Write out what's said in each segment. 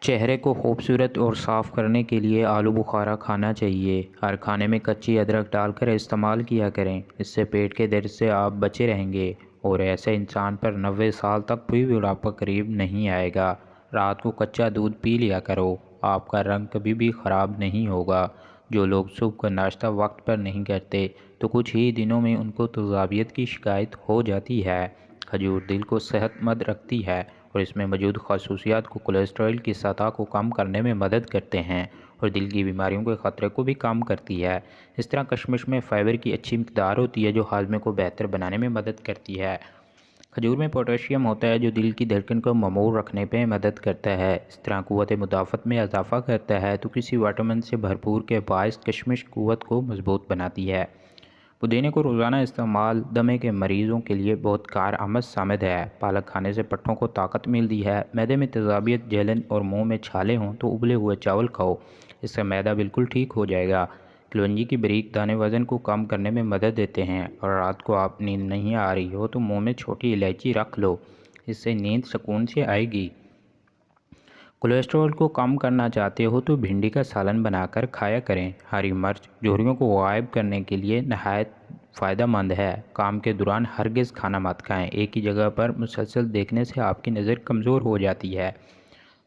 چہرے کو خوبصورت اور صاف کرنے کے لیے آلو بخارا کھانا چاہیے۔ ہر کھانے میں کچی ادرک ڈال کر استعمال کیا کریں، اس سے پیٹ کے درد سے آپ بچے رہیں گے اور ایسے انسان پر 90 سال تک بھی بڑھاپا قریب نہیں آئے گا۔ رات کو کچا دودھ پی لیا کرو، آپ کا رنگ کبھی بھی خراب نہیں ہوگا۔ جو لوگ صبح کا ناشتہ وقت پر نہیں کرتے تو کچھ ہی دنوں میں ان کو تیزابیت کی شکایت ہو جاتی ہے۔ کھجور دل کو صحت مند رکھتی ہے اور اس میں موجود خصوصیات کو کولیسٹرول کی سطح کو کم کرنے میں مدد کرتے ہیں اور دل کی بیماریوں کے خطرے کو بھی کم کرتی ہے۔ اس طرح کشمش میں فائبر کی اچھی مقدار ہوتی ہے جو ہاضمے کو بہتر بنانے میں مدد کرتی ہے۔ کھجور میں پوٹاشیم ہوتا ہے جو دل کی دھڑکن کو معمول رکھنے میں مدد کرتا ہے، اس طرح قوت مدافعت میں اضافہ کرتا ہے۔ تو کسی وٹامن سے بھرپور کے باعث کشمش قوت کو مضبوط بناتی ہے۔ پودینے کو روزانہ استعمال دمے کے مریضوں کے لیے بہت کارآمد ثابت ہے۔ پالک کھانے سے پٹھوں کو طاقت ملتی ہے۔ معدے میں تیزابیت، جلن اور منہ میں چھالے ہوں تو ابلے ہوئے چاول کھاؤ، اس سے معدہ بالکل ٹھیک ہو جائے گا۔ کلونجی کی باریک دانے وزن کو کم کرنے میں مدد دیتے ہیں اور رات کو آپ نیند نہیں آ رہی ہو تو منہ میں چھوٹی الائچی رکھ لو، اس سے نیند سکون سے آئے گی۔ کولیسٹرول کو کم کرنا چاہتے ہو تو بھنڈی کا سالن بنا کر کھایا کریں۔ ہری مرچ جھریوں کو غائب کرنے کے لیے نہایت فائدہ مند ہے۔ کام کے دوران ہرگز کھانا مت کھائیں، ایک ہی جگہ پر مسلسل دیکھنے سے آپ کی نظر کمزور ہو جاتی ہے۔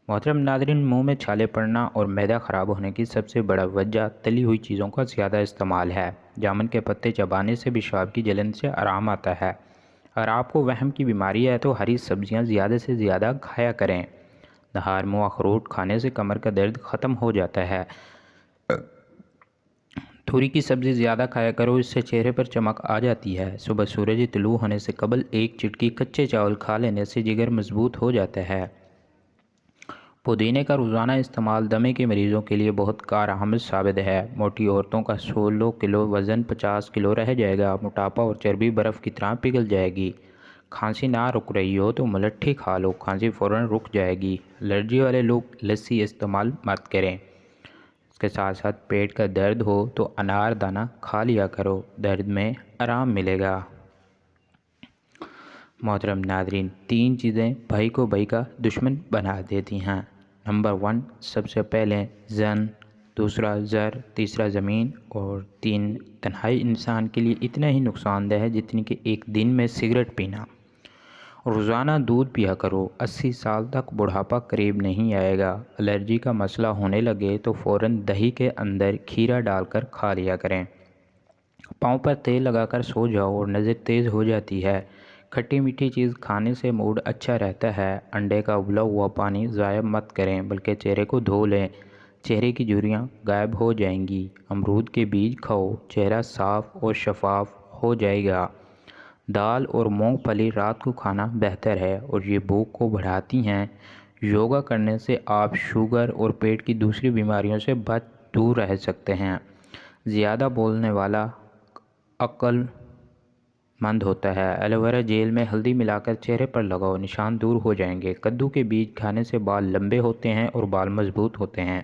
محترم ناظرین، منہ میں چھالے پڑنا اور معدہ خراب ہونے کی سب سے بڑا وجہ تلی ہوئی چیزوں کا زیادہ استعمال ہے۔ جامن کے پتے چبانے سے پیشاب کی جلن سے آرام آتا ہے۔ اگر آپ کو وہم کی بیماری ہے تو ہری سبزیاں زیادہ سے زیادہ کھایا کریں۔ نہار منہ اخروٹ کھانے سے کمر کا درد ختم ہو جاتا ہے۔ توری کی سبزی زیادہ کھایا کرو، اس سے چہرے پر چمک آ جاتی ہے۔ صبح سورج طلوع ہونے سے قبل ایک چٹکی کچے چاول کھا لینے سے جگر مضبوط ہو جاتا ہے۔ پودینے کا روزانہ استعمال دمے کے مریضوں کے لیے بہت کارآمد ثابت ہے۔ موٹی عورتوں کا 16 کلو وزن 50 کلو رہ جائے گا۔ موٹاپا اور چربی برف کی طرح پگھل جائے گی۔ کھانسی نہ رک رہی ہو تو ملٹھی کھا لو، کھانسی فوراً رک جائے گی۔ الرجی والے لوگ لسی استعمال مت کریں۔ اس کے ساتھ ساتھ پیٹ کا درد ہو تو انار دانہ کھا لیا کرو، درد میں آرام ملے گا۔ محترم ناظرین، 3 چیزیں بھائی کو بھائی کا دشمن بنا دیتی ہیں۔ نمبر 1، سب سے پہلے زن، دوسرا زر، تیسرا زمین اور 3 تنہائی انسان کے لیے اتنا ہی نقصان دہ ہے جتنی کہ ایک دن میں سگریٹ پینا۔ روزانہ دودھ پیا کرو، 80 سال تک بڑھاپا قریب نہیں آئے گا۔ الرجی کا مسئلہ ہونے لگے تو فوراً دہی کے اندر کھیرا ڈال کر کھا لیا کریں۔ پاؤں پر تیل لگا کر سو جاؤ اور نظر تیز ہو جاتی ہے۔ کھٹی میٹھی چیز کھانے سے موڈ اچھا رہتا ہے۔ انڈے کا ابلا ہوا پانی ضائع مت کریں بلکہ چہرے کو دھو لیں، چہرے کی جھریاں غائب ہو جائیں گی۔ امرود کے بیج کھاؤ، چہرہ صاف اور شفاف ہو جائے گا۔ دال اور مونگ پھلی رات کو کھانا بہتر ہے اور یہ بھوک کو بڑھاتی ہیں۔ یوگا کرنے سے آپ شوگر اور پیٹ کی دوسری بیماریوں سے دور رہ سکتے ہیں۔ زیادہ بولنے والا عقل مند ہوتا ہے۔ ایلو ویرا جیل میں ہلدی ملا کر چہرے پر لگاؤ، نشان دور ہو جائیں گے۔ کدو کے بیج کھانے سے بال لمبے ہوتے ہیں اور بال مضبوط ہوتے ہیں۔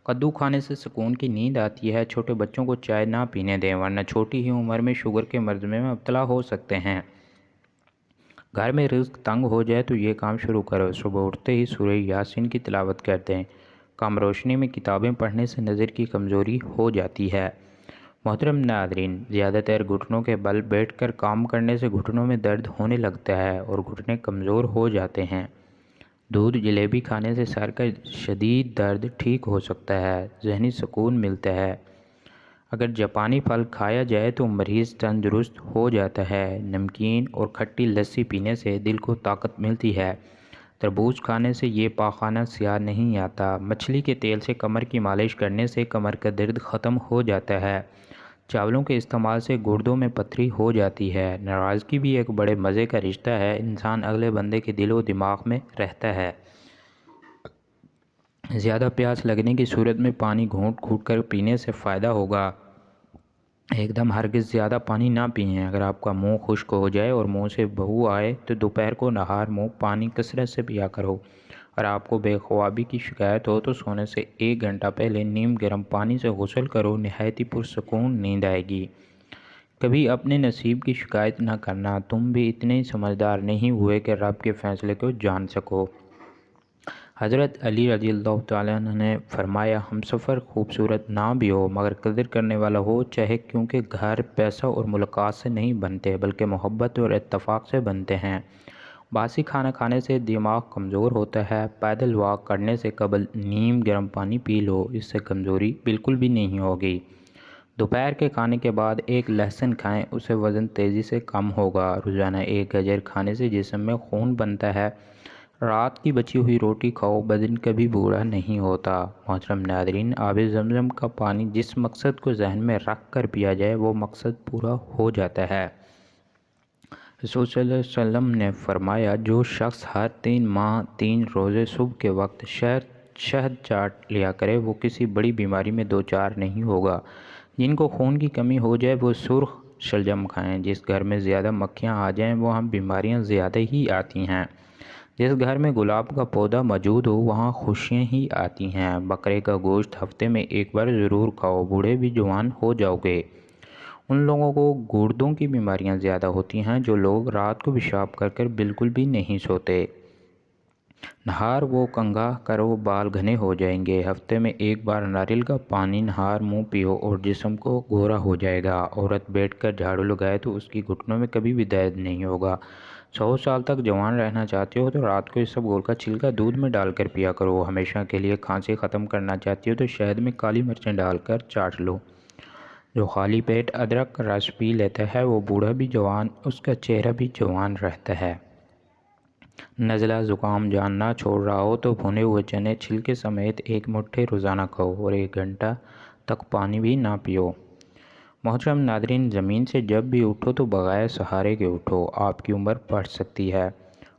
کدو کھانے سے سکون کی نیند آتی ہے۔ چھوٹے بچوں کو چائے نہ پینے دیں ورنہ چھوٹی ہی عمر میں شوگر کے مرض میں مبتلا ہو سکتے ہیں۔ گھر میں رزق تنگ ہو جائے تو یہ کام شروع کرو، صبح اٹھتے ہی سورہ یاسین کی تلاوت کر دیں۔ کم روشنی میں کتابیں پڑھنے سے نظر کی کمزوری ہو جاتی ہے۔ محترم ناظرین، زیادہ تر گھٹنوں کے بل بیٹھ کر کام کرنے سے گھٹنوں میں درد ہونے لگتا ہے اور گھٹنے کمزور ہو جاتے ہیں۔ دودھ جلیبی کھانے سے سر کا شدید درد ٹھیک ہو سکتا ہے، ذہنی سکون ملتا ہے۔ اگر جاپانی پھل کھایا جائے تو مریض تندرست ہو جاتا ہے۔ نمکین اور کھٹی لسی پینے سے دل کو طاقت ملتی ہے۔ تربوز کھانے سے یہ پاخانہ سیاہ نہیں آتا۔ مچھلی کے تیل سے کمر کی مالش کرنے سے کمر کا درد ختم ہو جاتا ہے۔ چاولوں کے استعمال سے گردوں میں پتھری ہو جاتی ہے۔ ناراضگی بھی ایک بڑے مزے کا رشتہ ہے، انسان اگلے بندے کے دل و دماغ میں رہتا ہے۔ زیادہ پیاس لگنے کی صورت میں پانی گھونٹ گھونٹ کر پینے سے فائدہ ہوگا۔ ایک دم ہرگز زیادہ پانی نہ پئیں۔ اگر آپ کا منہ خشک ہو جائے اور منہ سے بو آئے تو دوپہر کو نہار منہ پانی کثرت سے پیا کرو۔ اگر آپ کو بے خوابی کی شکایت ہو تو سونے سے 1 گھنٹہ پہلے نیم گرم پانی سے غسل کرو، نہایت ہی پرسکون نیند آئے گی۔ کبھی اپنے نصیب کی شکایت نہ کرنا، تم بھی اتنے سمجھدار نہیں ہوئے کہ رب کے فیصلے کو جان سکو۔ حضرت علی رضی اللہ تعالیٰ عنہ نے فرمایا، ہم سفر خوبصورت نہ بھی ہو مگر قدر کرنے والا ہو چاہے، کیونکہ گھر پیسہ اور ملاقات سے نہیں بنتے بلکہ محبت اور اتفاق سے بنتے ہیں۔ باسی کھانا کھانے سے دماغ کمزور ہوتا ہے، پیدل واک کرنے سے قبل نیم گرم پانی پی لو، اس سے کمزوری بالکل بھی نہیں ہوگی۔ دوپہر کے کھانے کے بعد ایک لہسن کھائیں، اس سے وزن تیزی سے کم ہوگا۔ روزانہ ایک گاجر کھانے سے جسم میں خون بنتا ہے۔ رات کی بچی ہوئی روٹی کھاؤ، بدن کبھی بوڑھا نہیں ہوتا۔ محترم ناظرین، آب زمزم کا پانی جس مقصد کو ذہن میں رکھ کر پیا جائے وہ مقصد پورا ہو جاتا ہے۔ رسول صلی اللہ علیہ وسلم نے فرمایا، جو شخص ہر 3 ماہ 3 روزے صبح کے وقت شہد چاٹ لیا کرے وہ کسی بڑی بیماری میں دوچار نہیں ہوگا۔ جن کو خون کی کمی ہو جائے وہ سرخ شلجم کھائیں۔ جس گھر میں زیادہ مکھیاں آ جائیں وہاں بیماریاں زیادہ ہی آتی ہیں۔ جس گھر میں گلاب کا پودا موجود ہو وہاں خوشیاں ہی آتی ہیں۔ بکرے کا گوشت ہفتے میں ایک بار ضرور کھاؤ، بوڑھے بھی جوان ہو جاؤ گے۔ ان لوگوں کو گردوں کی بیماریاں زیادہ ہوتی ہیں جو لوگ رات کو پیشاب کر کر بالکل بھی نہیں سوتے۔ نہار وہ کنگھا کرو، بال گھنے ہو جائیں گے۔ ہفتے میں ایک بار ناریل کا پانی نہار منہ پیو اور جسم کو گورا ہو جائے گا۔ عورت بیٹھ کر جھاڑو لگائے تو اس کی گھٹنوں میں کبھی بھی درد نہیں ہوگا۔ 100 سال تک جوان رہنا چاہتے ہو تو رات کو اسبگول کا چھلکا دودھ میں ڈال کر پیا کرو۔ ہمیشہ کے لیے کھانسی ختم کرنا چاہتے ہو تو شہد میں کالی مرچیں ڈال کر چاٹ لو۔ جو خالی پیٹ ادرک کا رس پی لیتا ہے وہ بوڑھا بھی جوان، اس کا چہرہ بھی جوان رہتا ہے۔ نزلہ زکام جان نہ چھوڑ رہا ہو تو بھنے ہوئے چنے چھلکے سمیت ایک مٹھی روزانہ کھاؤ اور 1 گھنٹہ تک پانی بھی نہ پیو۔ محترم ناظرین، زمین سے جب بھی اٹھو تو بغیر سہارے کے اٹھو، آپ کی عمر بڑھ سکتی ہے۔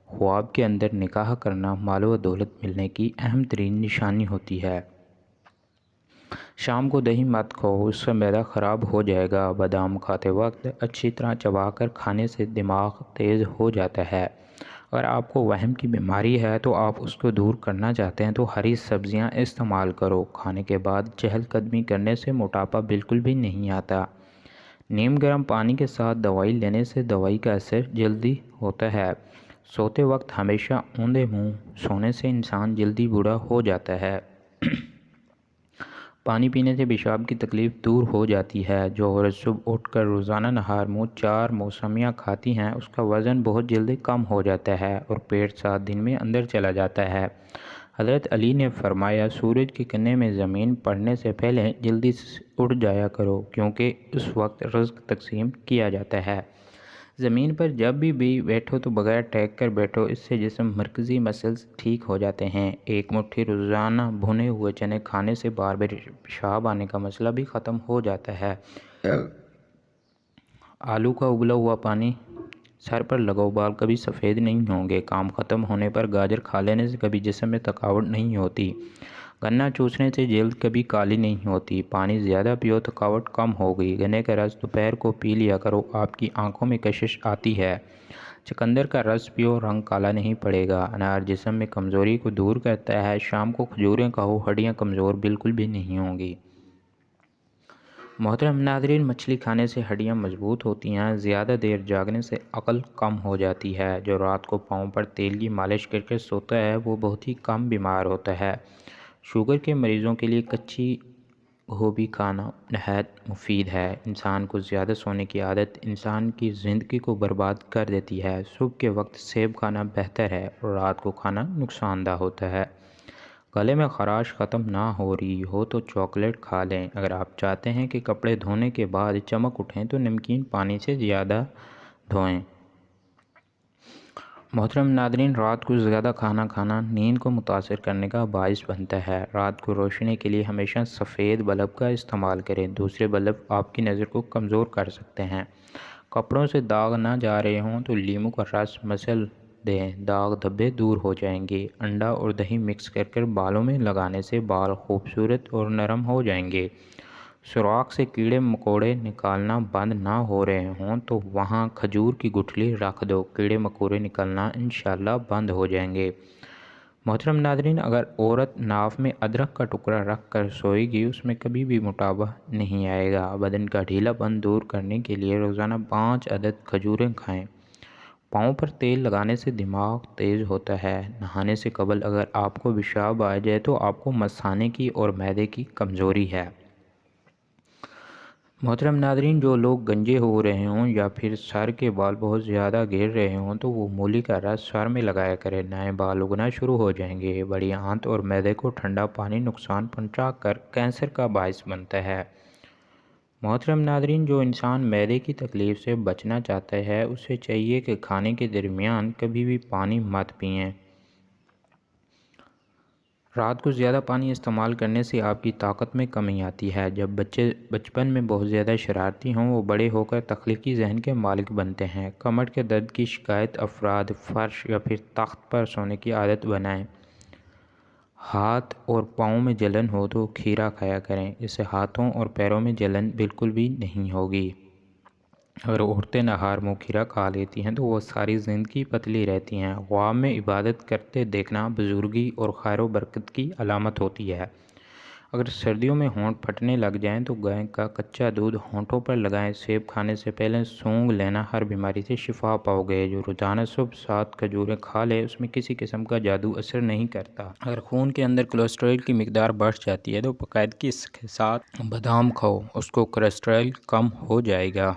خواب کے اندر نکاح کرنا مال و دولت ملنے کی اہم ترین نشانی ہوتی ہے۔ شام کو دہی مت کھاؤ، اس سے معدہ خراب ہو جائے گا۔ بادام کھاتے وقت اچھی طرح چبا کر کھانے سے دماغ تیز ہو جاتا ہے۔ اگر آپ کو وہم کی بیماری ہے تو آپ اس کو دور کرنا چاہتے ہیں تو ہری سبزیاں استعمال کرو۔ کھانے کے بعد چہل قدمی کرنے سے موٹاپا بالکل بھی نہیں آتا۔ نیم گرم پانی کے ساتھ دوائی لینے سے دوائی کا اثر جلدی ہوتا ہے۔ سوتے وقت ہمیشہ اوندے منہ سونے سے انسان جلدی بوڑھا ہو جاتا ہے۔ پانی پینے سے پیشاب کی تکلیف دور ہو جاتی ہے۔ جو عورت صبح اٹھ کر روزانہ نہار منہ 4 موسمیاں کھاتی ہیں اس کا وزن بہت جلدی کم ہو جاتا ہے اور پیٹ 7 دن میں اندر چلا جاتا ہے۔ حضرت علی نے فرمایا، سورج کی کرنیں میں زمین پڑنے سے پہلے جلدی اٹھ جایا کرو کیونکہ اس وقت رزق تقسیم کیا جاتا ہے۔ زمین پر جب بھی بیٹھو تو بغیر ٹیک کر بیٹھو، اس سے جسم مرکزی مسلز ٹھیک ہو جاتے ہیں۔ ایک مٹھی روزانہ بھنے ہوئے چنے کھانے سے بار بار پیشاب آنے کا مسئلہ بھی ختم ہو جاتا ہے۔ آلو کا ابلا ہوا پانی سر پر لگاؤ، بال کبھی سفید نہیں ہوں گے۔ کام ختم ہونے پر گاجر کھا لینے سے کبھی جسم میں تھکاوٹ نہیں ہوتی۔ گنا چوسنے سے جلد کبھی کالی نہیں ہوتی۔ پانی زیادہ پیو، تھکاوٹ کم ہوگی۔ گنے کا رس دوپہر کو پی لیا کرو، آپ کی آنکھوں میں کشش آتی ہے۔ چقندر کا رس پیو، رنگ کالا نہیں پڑے گا۔ انار جسم میں کمزوری کو دور کرتا ہے۔ شام کو کھجوریں کھاؤ، ہڈیاں کمزور بالکل بھی نہیں ہوں گی۔ محترم ناظرین، مچھلی کھانے سے ہڈیاں مضبوط ہوتی ہیں۔ زیادہ دیر جاگنے سے عقل کم ہو جاتی ہے۔ جو رات کو پاؤں پر تیل کی مالش کر کے سوتا ہے وہ بہت ہی کم بیمار ہوتا ہے۔ شوگر کے مریضوں کے لیے کچی گوبھی کھانا نہایت مفید ہے۔ انسان کو زیادہ سونے کی عادت انسان کی زندگی کو برباد کر دیتی ہے۔ صبح کے وقت سیب کھانا بہتر ہے اور رات کو کھانا نقصان دہ ہوتا ہے۔ گلے میں خراش ختم نہ ہو رہی ہو تو چاکلیٹ کھا لیں۔ اگر آپ چاہتے ہیں کہ کپڑے دھونے کے بعد چمک اٹھیں تو نمکین پانی سے زیادہ دھوئیں۔ محترم ناظرین، رات کو زیادہ کھانا کھانا نیند کو متاثر کرنے کا باعث بنتا ہے۔ رات کو روشنی کے لیے ہمیشہ سفید بلب کا استعمال کریں۔ دوسرے بلب آپ کی نظر کو کمزور کر سکتے ہیں۔ کپڑوں سے داغ نہ جا رہے ہوں تو لیموں کا رس مسل دیں، داغ دھبے دور ہو جائیں گے۔ انڈا اور دہی مکس کر کر بالوں میں لگانے سے بال خوبصورت اور نرم ہو جائیں گے۔ سوراخ سے کیڑے مکوڑے نکالنا بند نہ ہو رہے ہوں تو وہاں کھجور کی گٹھلی رکھ دو، کیڑے مکوڑے نکلنا انشاءاللہ بند ہو جائیں گے۔ محترم ناظرین، اگر عورت ناف میں ادرک کا ٹکڑا رکھ کر سوئے گی اس میں کبھی بھی موٹاپا نہیں آئے گا۔ بدن کا ڈھیلا پن دور کرنے کے لیے روزانہ 5 عدد کھجوریں کھائیں۔ پاؤں پر تیل لگانے سے دماغ تیز ہوتا ہے۔ نہانے سے قبل اگر آپ کو پیشاب آ جائے تو آپ کو مثانے کی اور معدے کی کمزوری ہے۔ محترم ناظرین، جو لوگ گنجے ہو رہے ہوں یا پھر سر کے بال بہت زیادہ گر رہے ہوں تو وہ مولی کا رس سر میں لگایا کریں، نئے بال اگنا شروع ہو جائیں گے۔ بڑی آنت اور معدے کو ٹھنڈا پانی نقصان پہنچا کر کینسر کا باعث بنتا ہے۔ محترم ناظرین، جو انسان معدے کی تکلیف سے بچنا چاہتا ہے اسے چاہیے کہ کھانے کے درمیان کبھی بھی پانی مت پئیں۔ رات کو زیادہ پانی استعمال کرنے سے آپ کی طاقت میں کمی آتی ہے۔ جب بچے بچپن میں بہت زیادہ شرارتی ہوں وہ بڑے ہو کر تخلیقی ذہن کے مالک بنتے ہیں۔ کمر کے درد کی شکایت افراد فرش یا پھر تخت پر سونے کی عادت بنائیں۔ ہاتھ اور پاؤں میں جلن ہو تو کھیرا کھایا کریں، اس سے ہاتھوں اور پیروں میں جلن بالکل بھی نہیں ہوگی۔ اگر عورتیں نہار منہ کھیرا کھا لیتی ہیں تو وہ ساری زندگی پتلی رہتی ہیں۔ خواب میں عبادت کرتے دیکھنا بزرگی اور خیر و برکت کی علامت ہوتی ہے۔ اگر سردیوں میں ہونٹ پھٹنے لگ جائیں تو گائے کا کچا دودھ ہونٹوں پر لگائیں۔ سیب کھانے سے پہلے سونگ لینا ہر بیماری سے شفا پاؤ گے۔ جو روزانہ صبح 7 کھجوریں کھا لے اس میں کسی قسم کا جادو اثر نہیں کرتا۔ اگر خون کے اندر کولیسٹرول کی مقدار بڑھ جاتی ہے تو باقاعدگی کے ساتھ بادام کھاؤ، اس کو کولیسٹرول کم ہو جائے گا۔